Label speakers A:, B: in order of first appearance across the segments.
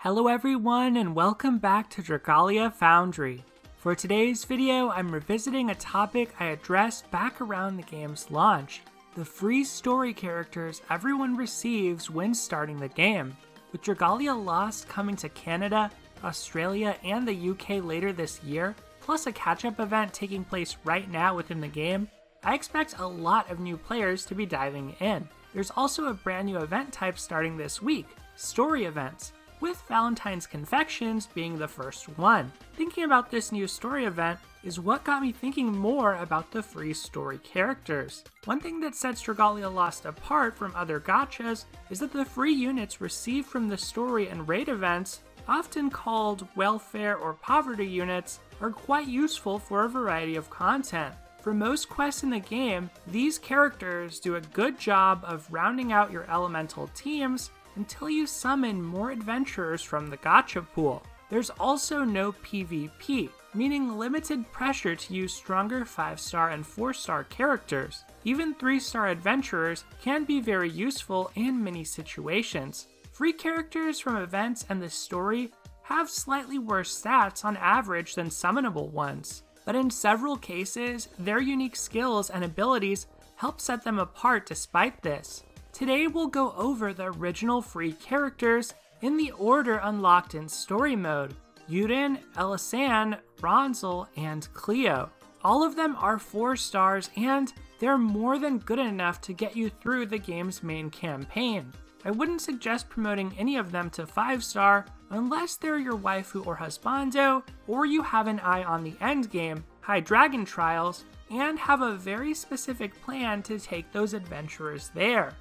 A: Hello everyone and welcome back to Dragalia Foundry. For today's video, I'm revisiting a topic I addressed back around the game's launch, the free story characters everyone receives when starting the game. With Dragalia Lost coming to Canada, Australia, and the UK later this year, plus a catch-up event taking place right now within the game, I expect a lot of new players to be diving in. There's also a brand new event type starting this week, story events, with Valentine's Confections being the first one. Thinking about this new story event is what got me thinking more about the free story characters. One thing that sets Dragalia Lost apart from other gachas is that the free units received from the story and raid events, often called welfare or poverty units, are quite useful for a variety of content. For most quests in the game, these characters do a good job of rounding out your elemental teams until you summon more adventurers from the gacha pool. There's also no PvP, meaning limited pressure to use stronger 5-star and 4-star characters. Even 3-star adventurers can be very useful in many situations. Free characters from events and the story have slightly worse stats on average than summonable ones, but in several cases, their unique skills and abilities help set them apart despite this. Today we'll go over the original free characters in the order unlocked in story mode: Euden, Elisanne, Ranzal, and Cleo. All of them are 4 stars and they're more than good enough to get you through the game's main campaign. I wouldn't suggest promoting any of them to 5-star unless they're your waifu or husbando, or you have an eye on the endgame, high dragon trials, and have a very specific plan to take those adventurers there.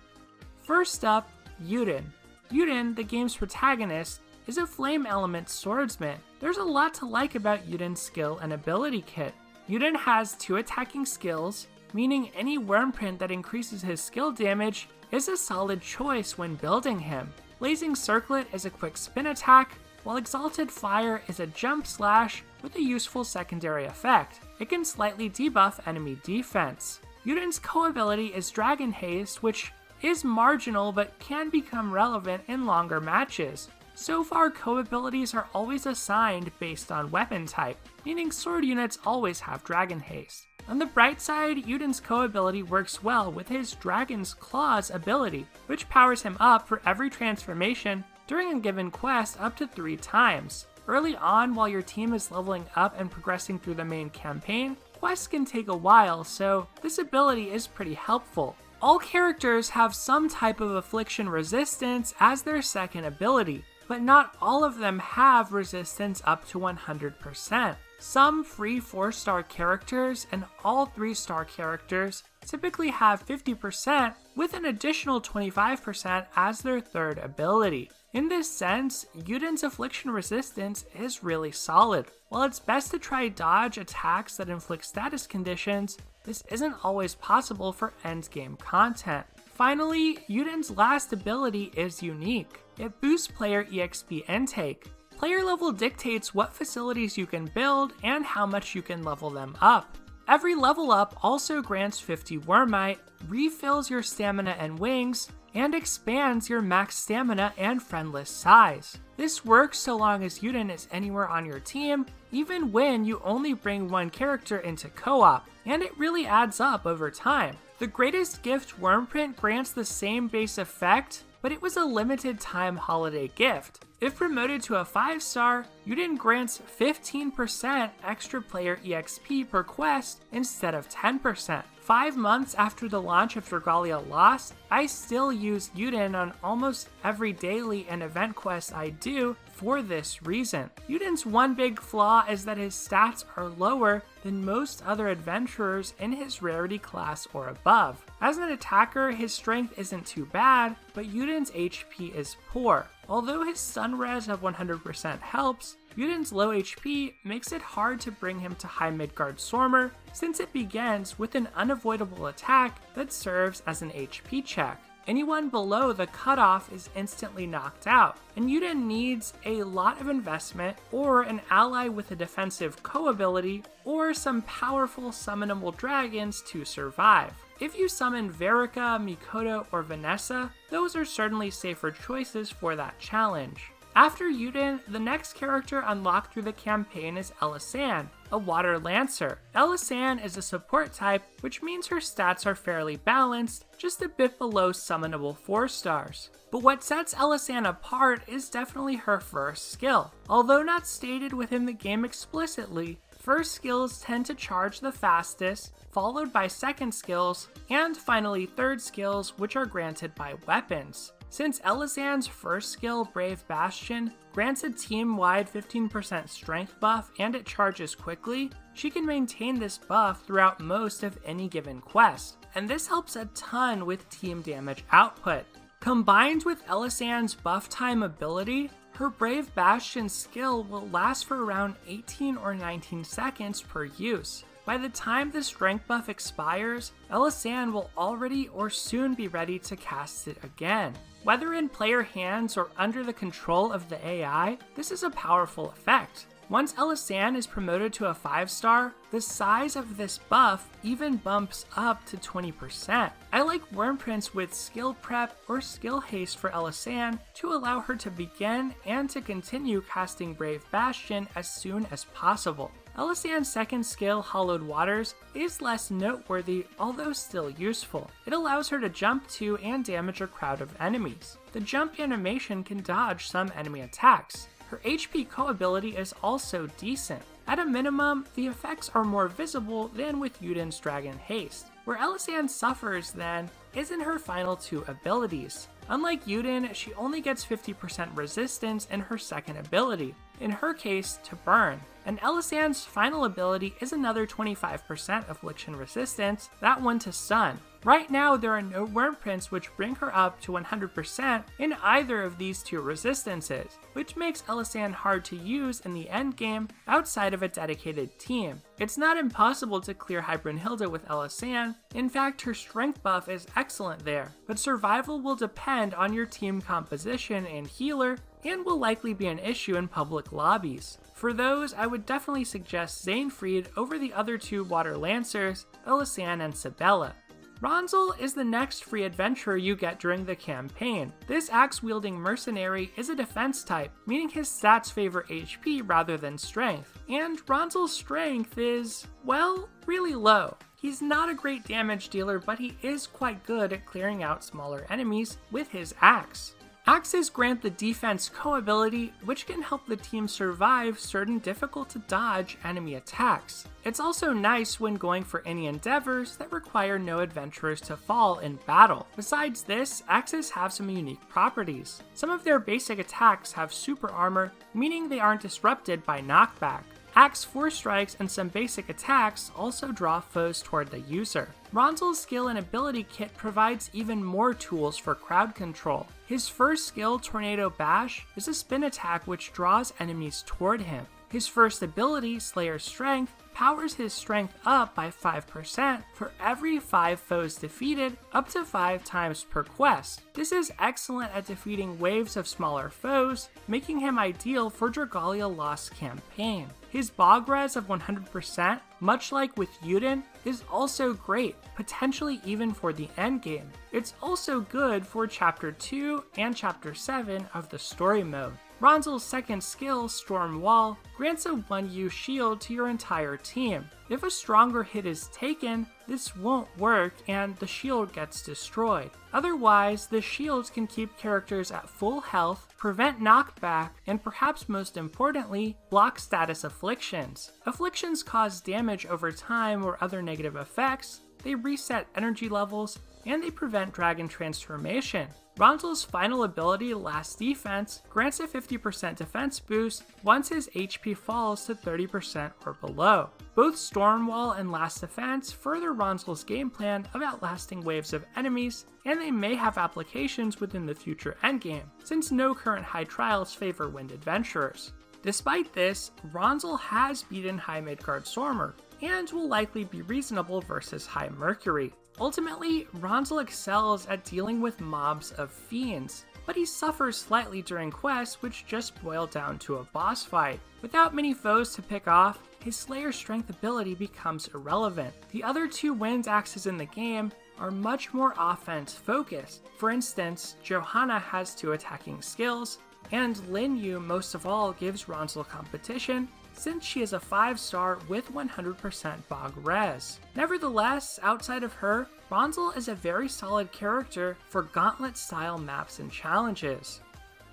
A: First up, Euden. Euden, the game's protagonist, is a flame element swordsman. There's a lot to like about Euden's skill and ability kit. Euden has 2 attacking skills, meaning any wormprint that increases his skill damage is a solid choice when building him. Blazing Circlet is a quick spin attack, while Exalted Fire is a jump slash with a useful secondary effect. It can slightly debuff enemy defense. Euden's co-ability is Dragon Haste, which is marginal but can become relevant in longer matches. So far, co-abilities are always assigned based on weapon type, meaning sword units always have Dragon Haste. On the bright side, Euden's co-ability works well with his Dragon's Claws ability, which powers him up for every transformation during a given quest up to 3 times. Early on, while your team is leveling up and progressing through the main campaign, quests can take a while, so this ability is pretty helpful. All characters have some type of affliction resistance as their second ability, but not all of them have resistance up to 100%. Some free 4-star characters and all 3-star characters typically have 50% with an additional 25% as their third ability. In this sense, Euden's affliction resistance is really solid. While it's best to try dodge attacks that inflict status conditions, this isn't always possible for endgame content. Finally, Euden's last ability is unique. It boosts player EXP intake. Player level dictates what facilities you can build and how much you can level them up. Every level up also grants 50 Wormite, refills your stamina and wings, and expands your max stamina and friendless size. This works so long as Euden is anywhere on your team, even when you only bring one character into co-op, and it really adds up over time. The Greatest Gift Wormprint grants the same base effect, but it was a limited time holiday gift. If promoted to a 5-star, Euden grants 15% extra player EXP per quest instead of 10%. 5 months after the launch of Dragalia Lost, I still use Euden on almost every daily and event quest I do for this reason. Euden's one big flaw is that his stats are lower than most other adventurers in his rarity class or above. As an attacker, his strength isn't too bad, but Euden's HP is poor. Although his stun res of 100% helps, Euden's low HP makes it hard to bring him to high Midgard Stormer, since it begins with an unavoidable attack that serves as an HP check. Anyone below the cutoff is instantly knocked out, and Euden needs a lot of investment or an ally with a defensive co-ability or some powerful summonable dragons to survive. If you summon Verica, Mikoto, or Vanessa, those are certainly safer choices for that challenge. After Euden, the next character unlocked through the campaign is Elisanne, a water lancer. Elisanne is a support type, which means her stats are fairly balanced, just a bit below summonable 4 stars. But what sets Elisanne apart is definitely her first skill. Although not stated within the game explicitly, first skills tend to charge the fastest, followed by second skills, and finally third skills, which are granted by weapons. Since Elisanne's first skill, Brave Bastion, grants a team-wide 15% strength buff and it charges quickly, she can maintain this buff throughout most of any given quest, and this helps a ton with team damage output. Combined with Elisanne's buff time ability, her Brave Bastion skill will last for around 18 or 19 seconds per use. By the time the strength buff expires, Elisanne will already or soon be ready to cast it again. Whether in player hands or under the control of the AI, this is a powerful effect. Once Elisanne is promoted to a 5-star, the size of this buff even bumps up to 20%. I like Wyrmprints with skill prep or skill haste for Elisanne to allow her to begin and to continue casting Brave Bastion as soon as possible. Elisanne's second skill, Hallowed Waters, is less noteworthy, although still useful. It allows her to jump to and damage a crowd of enemies. The jump animation can dodge some enemy attacks. Her HP co-ability is also decent. At a minimum, the effects are more visible than with Euden's Dragon Haste. Where Elisanne suffers, then, is in her final 2 abilities. Unlike Euden, she only gets 50% resistance in her second ability, in her case, to burn. And Elisanne's final ability is another 25% affliction resistance, that one to stun. Right now, there are no Wyrmprints which bring her up to 100% in either of these 2 resistances, which makes Elisanne hard to use in the endgame outside of a dedicated team. It's not impossible to clear Brunhilde with Elisanne. In fact, her strength buff is excellent there, but survival will depend on your team composition and healer, and will likely be an issue in public lobbies. For those, I would definitely suggest Xainfried over the other 2 water lancers, Elisanne and Sibella. Ranzal is the next free adventurer you get during the campaign. This axe-wielding mercenary is a defense type, meaning his stats favor HP rather than strength. And Ranzal's strength is, well, really low. He's not a great damage dealer, but he is quite good at clearing out smaller enemies with his axe. Axes grant the defense co-ability, which can help the team survive certain difficult-to-dodge enemy attacks. It's also nice when going for any endeavors that require no adventurers to fall in battle. Besides this, axes have some unique properties. Some of their basic attacks have super armor, meaning they aren't disrupted by knockback. Axe 4 strikes and some basic attacks also draw foes toward the user. Ranzal's skill and ability kit provides even more tools for crowd control. His first skill, Tornado Bash, is a spin attack which draws enemies toward him. His first ability, Slayer's Strength, powers his strength up by 5% for every 5 foes defeated, up to 5 times per quest. This is excellent at defeating waves of smaller foes, making him ideal for Dragalia Lost campaign. His Bog Res of 100%, much like with Euden, is also great, potentially even for the endgame. It's also good for Chapter 2 and Chapter 7 of the story mode. Ranzal's second skill, Storm Wall, grants a 1U shield to your entire team. If a stronger hit is taken, this won't work and the shield gets destroyed. Otherwise, the shields can keep characters at full health, prevent knockback, and perhaps most importantly, block status afflictions. Afflictions cause damage over time or other negative effects, they reset energy levels, and they prevent dragon transformation. Ranzal's final ability, Last Defense, grants a 50% defense boost once his HP falls to 30% or below. Both Stormwall and Last Defense further Ranzal's game plan of outlasting waves of enemies, and they may have applications within the future endgame, since no current high trials favor wind adventurers. Despite this, Ranzal has beaten High Midgard Sormer, and will likely be reasonable versus High Mercury. Ultimately, Ranzal excels at dealing with mobs of fiends, but he suffers slightly during quests which just boil down to a boss fight. Without many foes to pick off, his Slayer's Strength ability becomes irrelevant. The other 2 wind axes in the game are much more offense focused. For instance, Johanna has 2 attacking skills, And Lin Yu most of all gives Ranzal competition, since she is a 5-star with 100% Bog Res. Nevertheless, outside of her, Ranzal is a very solid character for gauntlet-style maps and challenges.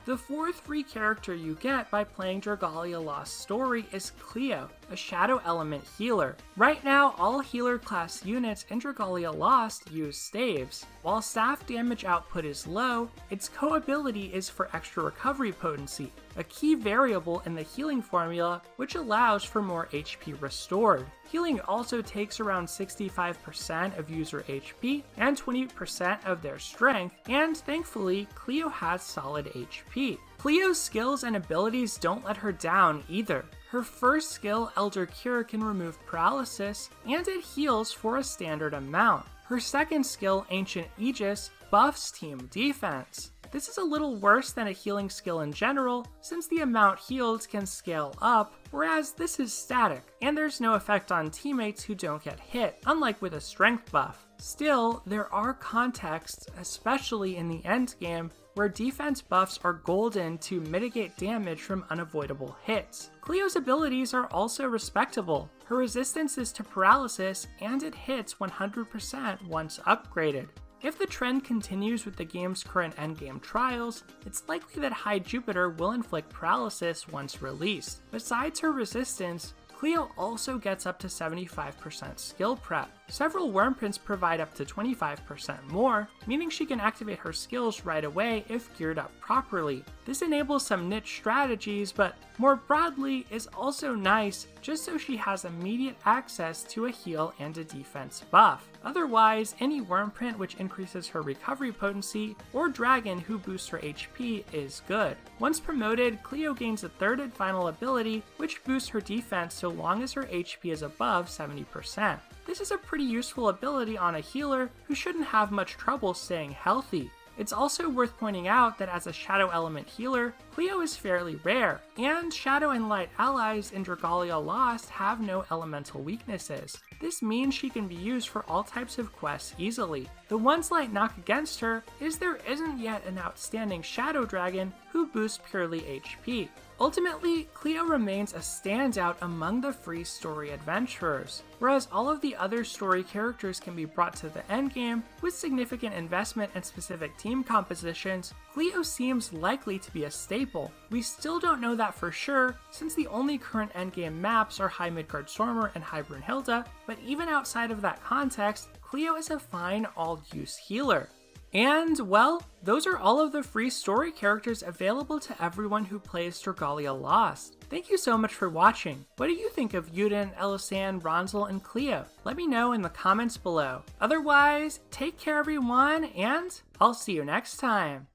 A: The fourth free character you get by playing Dragalia Lost story is Cleo, a Shadow Element healer. Right now, all healer class units in Dragalia Lost use staves. While staff damage output is low, its co-ability is for extra recovery potency, a key variable in the healing formula which allows for more HP restored. Healing also takes around 65% of user HP and 20% of their strength, and thankfully, Cleo has solid HP. Cleo's skills and abilities don't let her down either. Her first skill, Elder Cure, can remove paralysis, and it heals for a standard amount. Her second skill, Ancient Aegis, buffs team defense. This is a little worse than a healing skill in general, since the amount healed can scale up, whereas this is static, and there's no effect on teammates who don't get hit, unlike with a strength buff. Still, there are contexts, especially in the endgame, where defense buffs are golden to mitigate damage from unavoidable hits. Cleo's abilities are also respectable. Her resistance is to paralysis, and it hits 100% once upgraded. If the trend continues with the game's current endgame trials, it's likely that High Jupiter will inflict paralysis once released. Besides her resistance, Cleo also gets up to 75% skill prep. Several Wormprints provide up to 25% more, meaning she can activate her skills right away if geared up properly. This enables some niche strategies, but more broadly is also nice just so she has immediate access to a heal and a defense buff. Otherwise, any Wormprint which increases her recovery potency, or Dragon who boosts her HP is good. Once promoted, Cleo gains a third and final ability which boosts her defense so long as her HP is above 70%. This is a pretty useful ability on a healer who shouldn't have much trouble staying healthy. It's also worth pointing out that as a Shadow Element healer, Cleo is fairly rare, and Shadow and Light allies in Dragalia Lost have no elemental weaknesses. This means she can be used for all types of quests easily. The one slight knock against her is there isn't yet an outstanding Shadow Dragon who boosts purely HP. Ultimately, Cleo remains a standout among the free story adventurers. Whereas all of the other story characters can be brought to the endgame with significant investment and specific team compositions, Cleo seems likely to be a staple. We still don't know that for sure, since the only current endgame maps are High Midgard Stormer and High Brunhilde, but even outside of that context, Cleo is a fine all-use healer. And, well, those are all of the free story characters available to everyone who plays Dragalia Lost. Thank you so much for watching. What do you think of Euden, Elisanne, Ranzal, and Cleo? Let me know in the comments below. Otherwise, take care everyone, and I'll see you next time.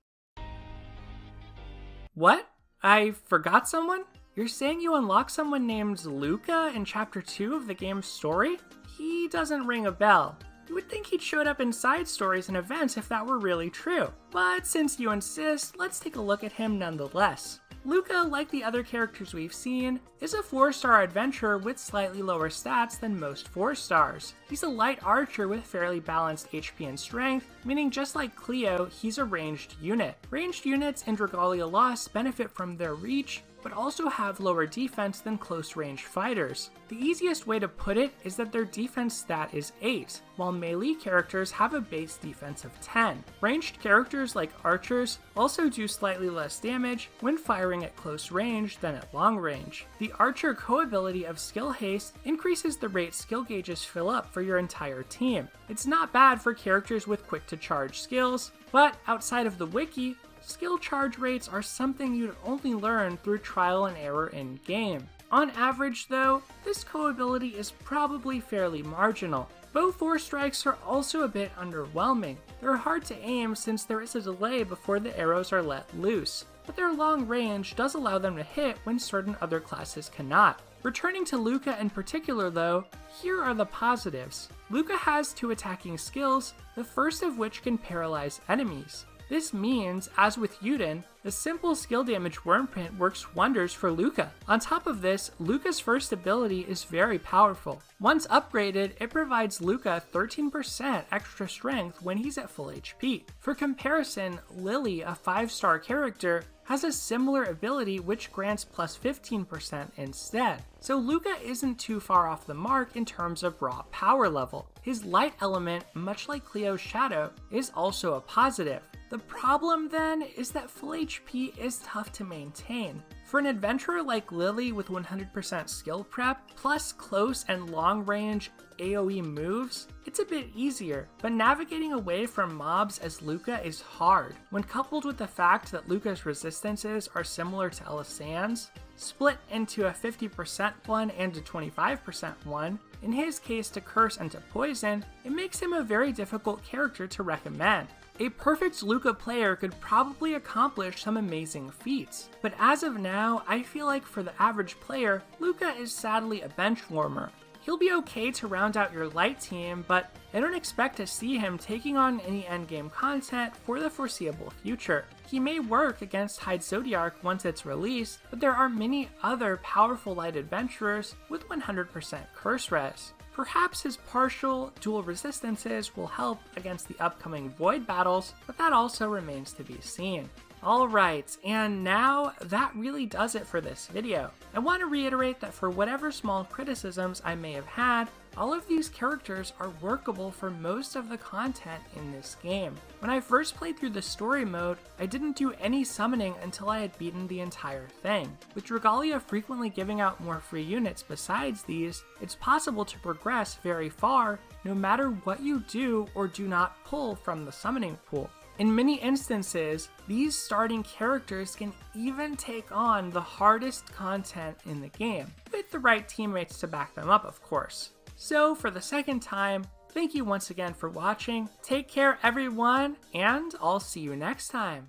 A: What? I forgot someone? You're saying you unlock someone named Luca in Chapter 2 of the game's story? He doesn't ring a bell. You would think he'd showed up in side stories and events if that were really true. But since you insist, let's take a look at him nonetheless. Luca, like the other characters we've seen, is a 4-star adventurer with slightly lower stats than most 4-stars. He's a light archer with fairly balanced HP and strength, meaning just like Cleo, he's a ranged unit. Ranged units in Dragalia Lost benefit from their reach, but also have lower defense than close-range fighters. The easiest way to put it is that their defense stat is 8, while melee characters have a base defense of 10. Ranged characters like archers also do slightly less damage when firing at close range than at long range. The archer co-ability of Skill Haste increases the rate skill gauges fill up for your entire team. It's not bad for characters with quick-to-charge skills, but outside of the wiki, skill charge rates are something you'd only learn through trial and error in-game. On average though, this co-ability is probably fairly marginal. Bow 4 strikes are also a bit underwhelming. They're hard to aim since there is a delay before the arrows are let loose, but their long range does allow them to hit when certain other classes cannot. Returning to Luca in particular though, here are the positives. Luca has 2 attacking skills, the first of which can paralyze enemies. This means, as with Euden, the simple skill damage Wyrmprint works wonders for Luca. On top of this, Luca's first ability is very powerful. Once upgraded, it provides Luca 13% extra strength when he's at full HP. For comparison, Lily, a 5-star character, has a similar ability which grants plus 15% instead. So Luca isn't too far off the mark in terms of raw power level. His light element, much like Cleo's shadow, is also a positive. The problem then is that full HP is tough to maintain. For an adventurer like Lily with 100% skill prep, plus close and long range AoE moves, it's a bit easier, but navigating away from mobs as Luca is hard. When coupled with the fact that Luca's resistances are similar to Elisanne's, split into a 50% one and a 25% one, in his case to curse and to poison, it makes him a very difficult character to recommend. A perfect Luca player could probably accomplish some amazing feats, but as of now, I feel like for the average player, Luca is sadly a bench warmer. He'll be okay to round out your light team, but I don't expect to see him taking on any endgame content for the foreseeable future. He may work against Hyde Zodiark once it's released, but there are many other powerful light adventurers with 100% curse res. Perhaps his partial dual resistances will help against the upcoming Void battles, but that also remains to be seen. Alright, and now that really does it for this video. I want to reiterate that for whatever small criticisms I may have had, all of these characters are workable for most of the content in this game. When I first played through the story mode, I didn't do any summoning until I had beaten the entire thing. With Dragalia frequently giving out more free units besides these, it's possible to progress very far no matter what you do or do not pull from the summoning pool. In many instances, these starting characters can even take on the hardest content in the game, with the right teammates to back them up, of course. So for the second time, thank you once again for watching, take care everyone, and I'll see you next time.